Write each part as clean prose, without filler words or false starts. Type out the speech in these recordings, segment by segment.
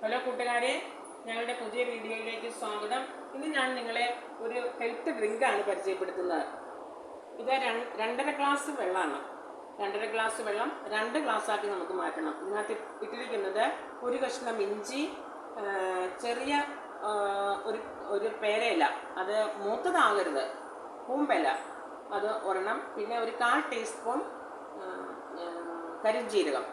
Hello കൂട്ടുകാരെ, ഞങ്ങളുടെ പുതിയ വീഡിയോയിലേക്ക് സ്വാഗതം. ഇന്ന് ഞാൻ നിങ്ങളെ ഒരു ഹെൽത്ത് ഡ്രിങ്കാണ് പരിചയപ്പെടുത്തുന്നത്. ഇത് 2.5 ഗ്ലാസ് വെള്ളമാണ്. 2.5 ഗ്ലാസ് വെള്ളം 2 ഗ്ലാസ്സാക്കി നമുക്ക് മാറ്റണം. ഇതിനകത്ത് ഇട്ടിരിക്കുന്നത് ഒരു കഷ്ണം ഇഞ്ചി, ചെറിയ ഒരു പേരയില, അത് മൂത്തതാകരുത്, കൂമ്പല, അത് ഒരെണ്ണം, പിന്നെ ഒരു 1/4 ടീസ്പൂൺ കരിഞ്ജീരകം.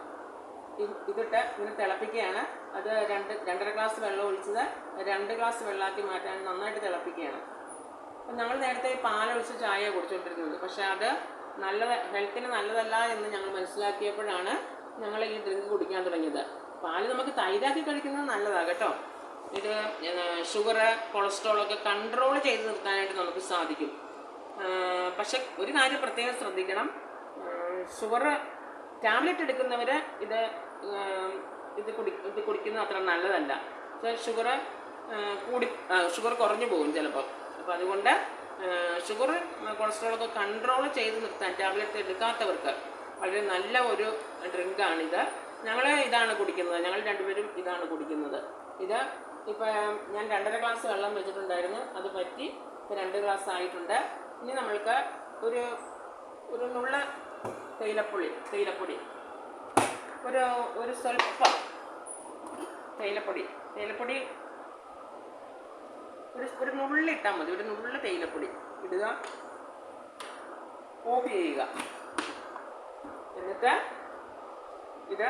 ഇതിട്ട് ഇങ്ങനെ തിളപ്പിക്കുകയാണ്. അത് 2.5 ഗ്ലാസ് വെള്ളം ഒഴിച്ചത് 2 ഗ്ലാസ് വെള്ളമാക്കി മാറ്റാൻ നന്നായിട്ട് തിളപ്പിക്കുകയാണ്. അപ്പം ഞങ്ങൾ നേരത്തെ പാലൊഴിച്ച് ചായ കുടിച്ചുകൊണ്ടിരുന്നത്, പക്ഷേ അത് ഹെൽത്തിന് നല്ലതല്ല എന്ന് ഞങ്ങൾ മനസ്സിലാക്കിയപ്പോഴാണ് ഞങ്ങൾ ഈ ഡ്രിങ്ക് കുടിക്കാൻ തുടങ്ങിയത്. പാല് നമുക്ക് തൈരാക്കി കഴിക്കുന്നത് നല്ലതാണ് കേട്ടോ. ഇത് ഷുഗർ, കൊളസ്ട്രോളൊക്കെ കൺട്രോൾ ചെയ്ത് നിർത്താനായിട്ട് നമുക്ക് സാധിക്കും. പക്ഷെ ഒരു കാര്യം പ്രത്യേകം ശ്രദ്ധിക്കണം, ഷുഗർ ടാബ്ലറ്റ് എടുക്കുന്നവർ ഇത് കുടിക്കുന്നത് അത്ര നല്ലതല്ല. പക്ഷേ ഷുഗർ കുറഞ്ഞു പോകും ചിലപ്പോൾ. അപ്പോൾ അതുകൊണ്ട് ഷുഗർ, കൊളസ്ട്രോളൊക്കെ കൺട്രോൾ ചെയ്ത് നിർത്താൻ ടാബ്ലറ്റ് എടുക്കാത്തവർക്ക് വളരെ നല്ല ഒരു ഡ്രിങ്കാണിത്. ഞങ്ങൾ ഇതാണ് കുടിക്കുന്നത്, ഞങ്ങൾ രണ്ടുപേരും ഇതാണ് കുടിക്കുന്നത്. ഇത് ഇപ്പോൾ ഞാൻ 2.5 ഗ്ലാസ് വെള്ളം വെച്ചിട്ടുണ്ടായിരുന്നു, അത് പറ്റി ഇപ്പോൾ 2 ഗ്ലാസ് ആയിട്ടുണ്ട്. ഇനി നമ്മൾക്ക് ഒരു നുള്ള തേയിലപ്പൊടി, ഒരു സ്വല്പം തേയിലപ്പൊടി ഒരു നുള്ളിട്ടാൽ മതി. ഒരു നുള്ള തേയിലപ്പൊടി ഇടുക, ഓഫ് ചെയ്യുക. എന്നിട്ട് ഇത്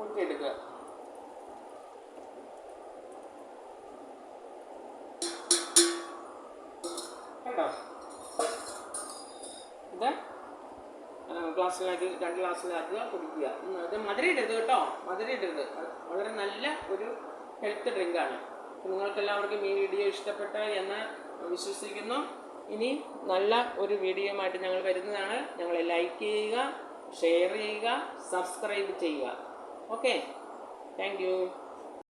ഊറ്റിയെടുക്കുക. കേട്ടോ, ഇത് ഗ്ലാസ്സിലാക്കി 2 ഗ്ലാസ്സിലാക്കുക, കുടിക്കുക. ഇത് മധുരം ഇടരുത് കേട്ടോ, മധുരം ഇടരുത്. വളരെ നല്ല ഒരു ഹെൽത്ത് ഡ്രിങ്കാണ്. നിങ്ങൾക്കെല്ലാവർക്കും ഈ വീഡിയോ ഇഷ്ടപ്പെട്ടു എന്ന് വിശ്വസിക്കുന്നു. ഇനി നല്ല ഒരു വീഡിയോയുമായിട്ട് ഞങ്ങൾ വരുന്നതാണ്. ഞങ്ങളെ ലൈക്ക് ചെയ്യുക, ഷെയർ ചെയ്യുക, സബ്സ്ക്രൈബ് ചെയ്യുക. Okay, thank you.